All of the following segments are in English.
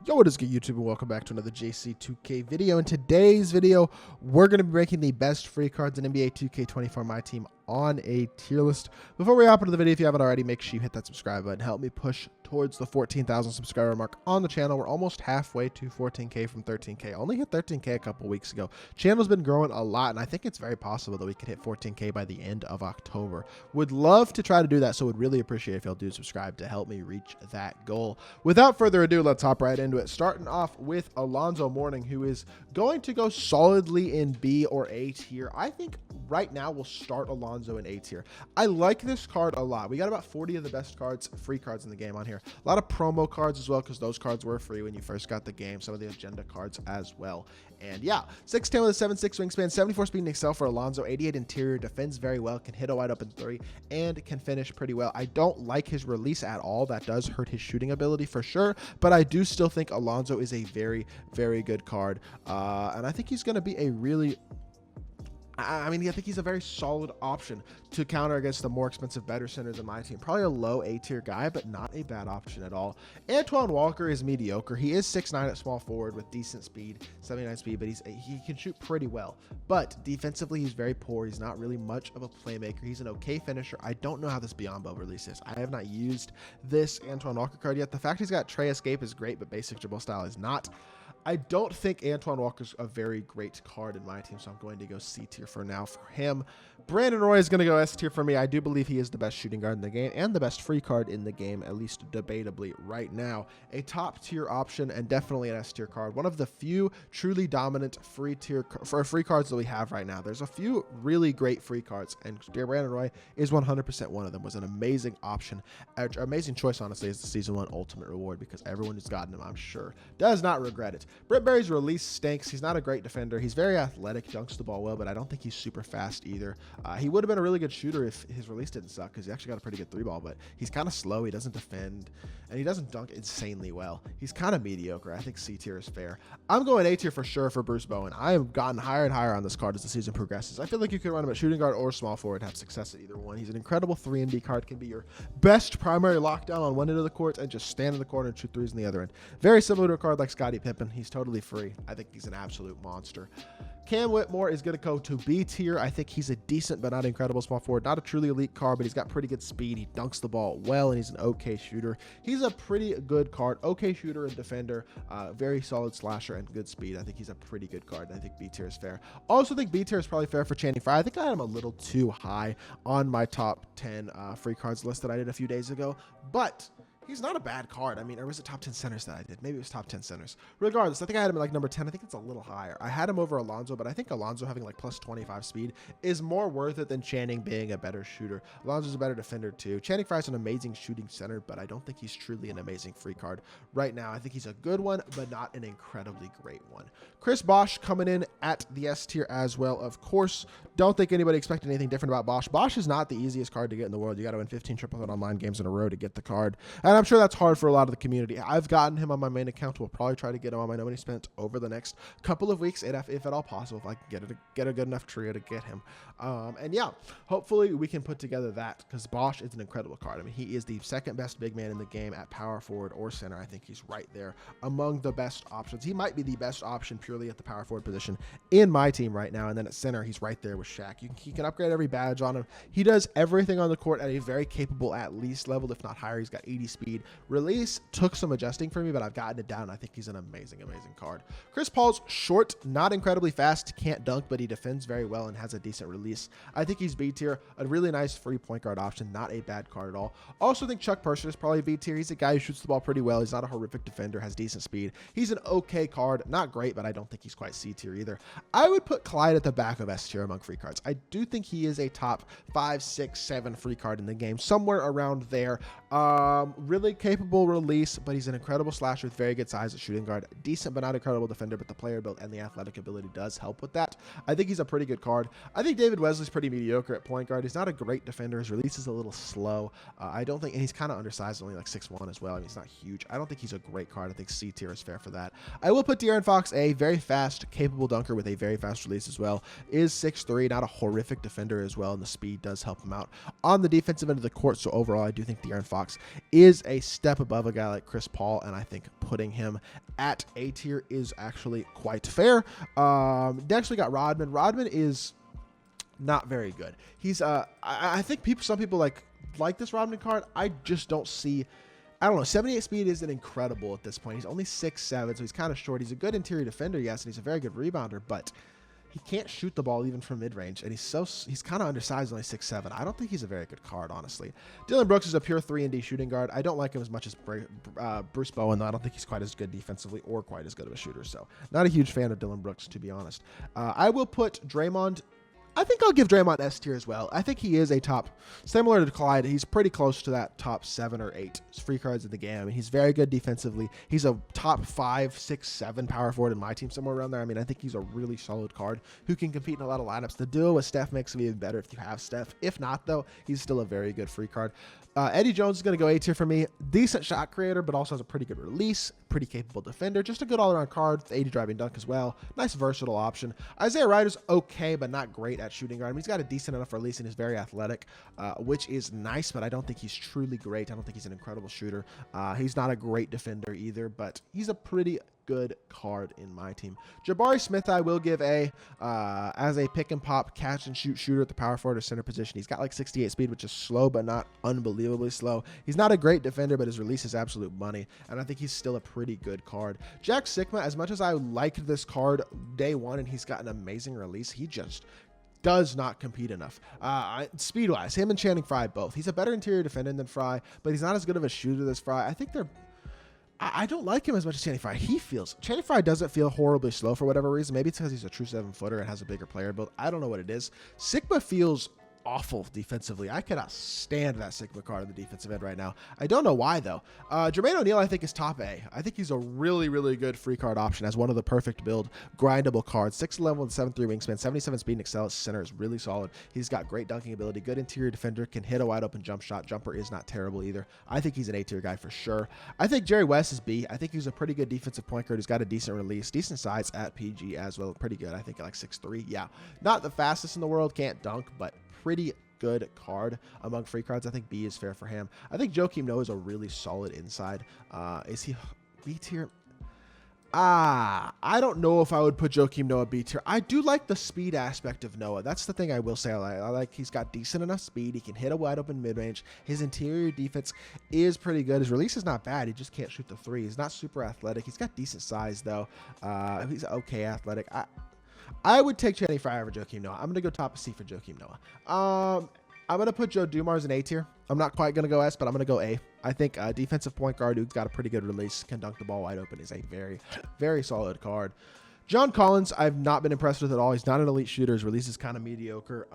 Yo, what is good, YouTube, and welcome back to another JC2K video. In today's video, we're going to be ranking the best free cards in NBA 2K24 MyTEAM on a tier list. Before we hop into the video, if you haven't already, make sure you hit that subscribe button. Help me push towards the 14,000 subscriber mark on the channel. We're almost halfway to 14K from 13K. Only hit 13K a couple weeks ago. Channel's been growing a lot, and I think it's very possible that we could hit 14K by the end of October. Would love to try to do that, so would really appreciate if y'all do subscribe to help me reach that goal. Without further ado, let's hop right into it. Starting off with Alonzo Mourning, who is going to go solidly in B or A tier. I think right now we'll start Alonzo in A tier. I like this card a lot. We got about 40 of the best cards, free cards in the game on here. A lot of promo cards as well, because those cards were free when you first got the game. Some of the agenda cards as well. And yeah, 6'10 with a 7'6 wingspan, 74 speed and excel for Alonzo, 88 interior, defends very well, can hit a wide open three, and can finish pretty well. I don't like his release at all. That does hurt his shooting ability for sure, but I do still think Alonzo is a very, very good card. And I think he's going to be a really... I think he's a very solid option to counter against the more expensive, better centers in my team. Probably a low A tier guy, but not a bad option at all. Antoine Walker is mediocre. He is 6'9 at small forward with decent speed, 79 speed, but he can shoot pretty well. But defensively, he's very poor. He's not really much of a playmaker. He's an okay finisher. I don't know how this Beyond Bow release is. I have not used this Antoine Walker card yet. The fact he's got Trey Escape is great, but basic dribble style is not. I don't think Antoine Walker's a very great card in my team, so I'm going to go C tier for now for him. Brandon Roy is going to go S tier for me. I do believe he is the best shooting guard in the game and the best free card in the game, at least debatably right now. A top tier option and definitely an S tier card. One of the few truly dominant free cards that we have right now. There's a few really great free cards, and Brandon Roy is 100% one of them. Was an amazing option, amazing choice, honestly, as the Season 1 Ultimate Reward, because everyone who's gotten him, I'm sure, does not regret it. Britt Berry's release stinks. He's not a great defender. He's very athletic, dunks the ball well, but I don't think he's super fast either. He would have been a really good shooter if his release didn't suck, because he actually got a pretty good three ball, but he's kind of slow. He doesn't defend, and he doesn't dunk insanely well. He's kind of mediocre. I think C tier is fair. I'm going A tier for sure for Bruce Bowen. I have gotten higher and higher on this card as the season progresses. I feel like you could run him at shooting guard or small forward, have success at either one. He's an incredible 3-and-D card, can be your best primary lockdown on one end of the court and just stand in the corner and shoot threes on the other end. Very similar to a card like Scottie Pippen. He's totally free. I think he's an absolute monster. Cam Whitmore is going to go to B tier. I think he's a decent but not incredible small forward. Not a truly elite card, but he's got pretty good speed. He dunks the ball well, and he's an okay shooter. He's a pretty good card. Okay shooter and defender. Very solid slasher and good speed. I think he's a pretty good card. I think B tier is fair. Also think B tier is probably fair for Channing Frye. I think I had him a little too high on my top 10 free cards list that I did a few days ago, but he's not a bad card. I mean, or was it top 10 centers that I did? Maybe it was top 10 centers. Regardless, I think I had him at like number 10. I think it's a little higher. I had him over Alonzo, but I think Alonzo having like plus 25 speed is more worth it than Channing being a better shooter. Alonzo's a better defender too. Channing Frye's an amazing shooting center, but I don't think he's truly an amazing free card right now. I think he's a good one, but not an incredibly great one. Chris Bosh coming in at the S tier as well, of course. Don't think anybody expected anything different about Bosh. Bosh is not the easiest card to get in the world. You got to win 15 triple threat online games in a row to get the card, and I'm sure that's hard for a lot of the community. I've gotten him on my main account. We'll probably try to get him on my No Money Spent over the next couple of weeks, if at all possible, if I can get a good enough trio to get him. And yeah, hopefully we can put together that, because Bosh is an incredible card. I mean, he is the second best big man in the game at power forward or center. I think he's right there among the best options. He might be the best option purely at the power forward position in my team right now, and then at center, he's right there with Shaq. He can upgrade every badge on him. He does everything on the court at a very capable at least level, if not higher. He's got 80 speed. Release took some adjusting for me, but I've gotten it down. I think he's an amazing card. Chris Paul's short, not incredibly fast, can't dunk, but he defends very well and has a decent release. I think he's B tier, a really nice free point guard option, not a bad card at all. Also think Chuck Person is probably B tier. He's a guy who shoots the ball pretty well. He's not a horrific defender, has decent speed. He's an okay card, not great, but I don't think he's quite C tier either. I would put Clyde at the back of S tier among free cards. I do think he is a top 5, 6, 7 free card in the game, somewhere around there. Really capable release, but he's an incredible slasher with very good size at shooting guard. Decent but not incredible defender, but the player build and the athletic ability does help with that. I think he's a pretty good card. I think David Wesley's pretty mediocre at point guard. He's not a great defender. His release is a little slow. I don't think, and he's kind of undersized, only like 6'1" as well. I mean, he's not huge. I don't think he's a great card. I think C tier is fair for that. I will put De'Aaron Fox, a very fast, capable dunker with a very fast release as well. Is 6'3", not a horrific defender as well, and the speed does help him out on the defensive end of the court. So overall, I do think De'Aaron Fox is is a step above a guy like Chris Paul, and I think putting him at A tier is actually quite fair. Next, we got Rodman. Rodman is not very good. He's I think some people like this Rodman card. I just don't see. I don't know. 78 speed isn't incredible at this point. He's only 6'7", so he's kind of short. He's a good interior defender, yes, and he's a very good rebounder, but he can't shoot the ball even from mid-range, and he's kind of undersized, only 6'7". I don't think he's a very good card, honestly. Dillon Brooks is a pure 3-and-D shooting guard. I don't like him as much as Bruce Bowen, though. I don't think he's quite as good defensively or quite as good of a shooter, so not a huge fan of Dillon Brooks, to be honest. I will put Draymond. I think I'll give Draymond S tier as well. I think he is a top, similar to Clyde, he's pretty close to that top 7 or 8 free cards in the game. I mean, he's very good defensively. He's a top 5, 6, 7 power forward in my team, somewhere around there. I mean, I think he's a really solid card who can compete in a lot of lineups. The duo with Steph makes him even better if you have Steph. If not, though, he's still a very good free card. Eddie Jones is going to go A tier for me. Decent shot creator, but also has a pretty good release, pretty capable defender, just a good all-around card, 80 driving dunk as well. Nice versatile option. Isaiah Ryder's okay, but not great at shooting guard. I mean, he's got a decent enough release and he's very athletic, which is nice, but I don't think he's truly great. I don't think he's an incredible shooter. He's not a great defender either, but he's a pretty good card in my team. Jabari Smith I will give A as a pick and pop catch and shoot shooter at the power forward or center position. He's got like 68 speed, which is slow but not unbelievably slow. He's not a great defender, but his release is absolute money, and I think he's still a pretty good card. Jack Sikma, as much as I liked this card day one and he's got an amazing release, he just does not compete enough. Speed-wise, him and Channing Frye both. He's a better interior defender than Frye, but he's not as good of a shooter as Frye. I think I don't like him as much as Channing Frye. Channing Frye doesn't feel horribly slow for whatever reason. Maybe it's because he's a true 7-footer and has a bigger player build. I don't know what it is. Sigma feels awful defensively. I cannot stand that Sigma card on the defensive end right now. I don't know why, though. Jermaine O'Neal, I think, is top A. I think he's a really, really good free card option as one of the perfect build, grindable cards. 6'11" with 7'3" wingspan, 77 speed and excel at center is really solid. He's got great dunking ability, good interior defender, can hit a wide open jump shot. Jumper is not terrible either. I think he's an A tier guy for sure. I think Jerry West is B. I think he's a pretty good defensive point guard who's got a decent release, decent size at PG as well. Pretty good. I think like 6'3". Yeah. Not the fastest in the world, can't dunk, but pretty good card among free cards. I think B is fair for him. I think Joakim Noah is a really solid inside. Is he B tier? I don't know if I would put Joakim Noah B tier. I do like the speed aspect of Noah. That's the thing I will say. I like he's got decent enough speed. He can hit a wide open mid-range. His interior defense is pretty good. His release is not bad. He just can't shoot the three. He's not super athletic. He's got decent size, though. He's okay athletic. I would take Channing Frye over Joakim Noah. I'm going to go top of C for Joakim Noah. I'm going to put Joe Dumars in A tier. I'm not quite going to go S, but I'm going to go A. I think defensive point guard who's got a pretty good release, can dunk the ball wide open, is a very, very solid card. John Collins, I've not been impressed with at all. He's not an elite shooter. His release is kind of mediocre.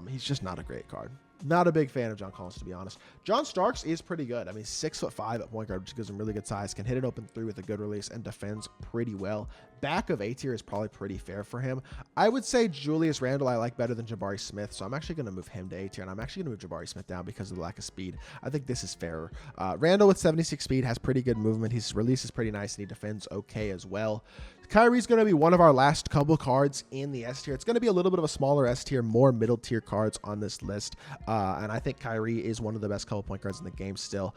He's just not a great card. Not a big fan of John Collins, to be honest. John Starks is pretty good. I mean, 6'5" at point guard, which gives him really good size. Can hit it open three with a good release and defends pretty well. Back of A tier is probably pretty fair for him. I would say Julius Randle I like better than Jabari Smith, so I'm actually going to move him to A tier, and I'm actually going to move Jabari Smith down because of the lack of speed. I think this is fairer. Randle with 76 speed has pretty good movement. His release is pretty nice, and he defends okay as well. Kyrie's going to be one of our last couple cards in the S tier. It's going to be a little bit of a smaller S tier, more middle tier cards on this list. And I think Kyrie is one of the best couple point guards in the game still.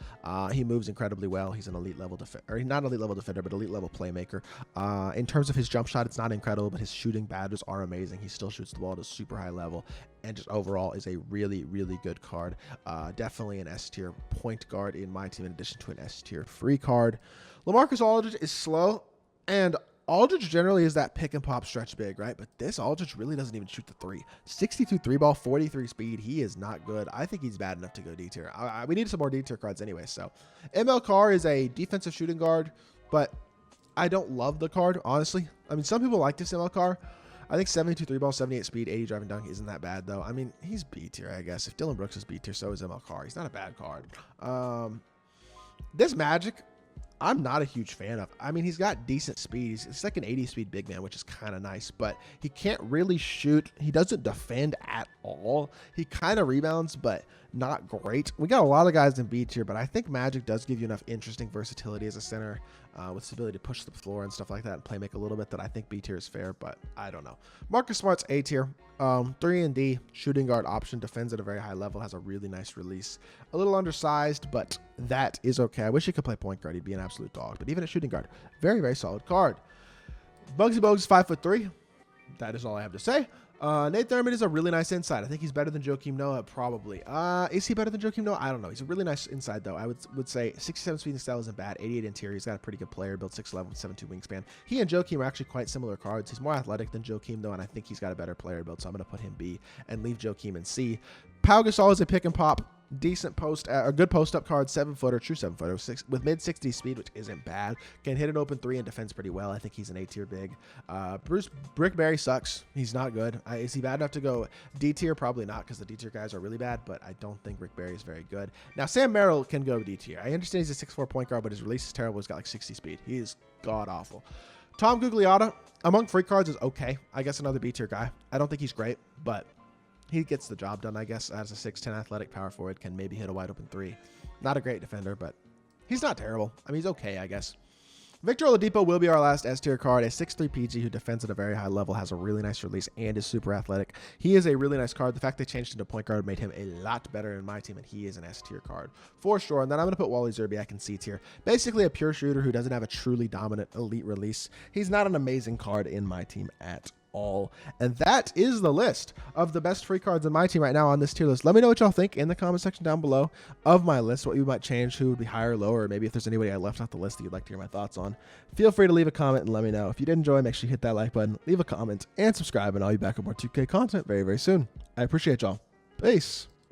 He moves incredibly well. He's an elite level defender, or not elite level defender, but elite level playmaker. In terms of his jump shot, it's not incredible, but his shooting batters are amazing. He still shoots the ball at a super high level, and just overall is a really, really good card. Definitely an S tier point guard in my team, in addition to an S tier free card. LaMarcus Aldridge is slow, and Aldridge generally is that pick and pop stretch big, right? But this Aldridge really doesn't even shoot the three. 62 three ball, 43 speed. He is not good. I think he's bad enough to go D tier. We need some more D tier cards anyway. So ML Carr is a defensive shooting guard, but I don't love the card, honestly. I mean, some people like this ML Carr. I think 72 three ball, 78 speed, 80 driving dunk isn't that bad, though. I mean, he's B tier, I guess. If Dillon Brooks is B tier, so is ML Carr. He's not a bad card. This Magic, I'm not a huge fan of. I mean, he's got decent speed. He's like an 80 speed big man, which is kind of nice, but he can't really shoot. He doesn't defend at all. He kind of rebounds, but not great. We got a lot of guys in B tier, but I think Magic does give you enough interesting versatility as a center. with his ability to push the floor and stuff like that and play make a little bit, that I think B tier is fair, but I don't know. Marcus Smart's A tier. 3 and D, shooting guard option, defends at a very high level, has a really nice release. A little undersized, but that is okay. I wish he could play point guard. He'd be an absolute dog. But even at shooting guard, very, very solid card. Bugsy Bogues is 5'3". That is all I have to say. Nate Thurman is a really nice inside. I think he's better than Joakim Noah, probably. Is he better than Joakim Noah? I don't know. He's a really nice inside, though. I would say 67 speed and style isn't bad. 88 interior. He's got a pretty good player, built 6'11", 7'2" wingspan. He and Joakim are actually quite similar cards. He's more athletic than Joakim, though, and I think he's got a better player build, so I'm going to put him B and leave Joakim in C. Pau Gasol is a pick and pop. Decent post, a good post up card, 7-footer, true 7-footer, with mid 60 speed, which isn't bad. Can hit an open 3 and defends pretty well. I think he's an A tier big. Bruce Brickberry sucks. He's not good. Is he bad enough to go D tier? Probably not, because the D tier guys are really bad, but I don't think Brickberry is very good. Now, Sam Merrill can go D tier. I understand he's a 6'4" point guard, but his release is terrible. He's got like 60 speed. He is god awful. Tom Gugliotta, among free cards, is okay. I guess another B tier guy. I don't think he's great, but he gets the job done, I guess, as a 6'10" athletic power forward, can maybe hit a wide open 3. Not a great defender, but he's not terrible. I mean, he's okay, I guess. Victor Oladipo will be our last S tier card, a 6'3" PG who defends at a very high level, has a really nice release, and is super athletic. He is a really nice card. The fact they changed him to point guard made him a lot better in my team, and he is an S tier card for sure. And then I'm going to put Wally Zerbiak in C tier. Basically a pure shooter who doesn't have a truly dominant elite release. He's not an amazing card in my team at all. And that is the list of the best free cards in my team right now on this tier list. Let me know what y'all think in the comment section down below of my list, what you might change, who would be higher or lower, or maybe if there's anybody I left off the list that you'd like to hear my thoughts on. Feel free to leave a comment and let me know. If you did enjoy, make sure you hit that like button, leave a comment, and subscribe, and I'll be back with more 2K content very, very soon. I appreciate y'all. Peace.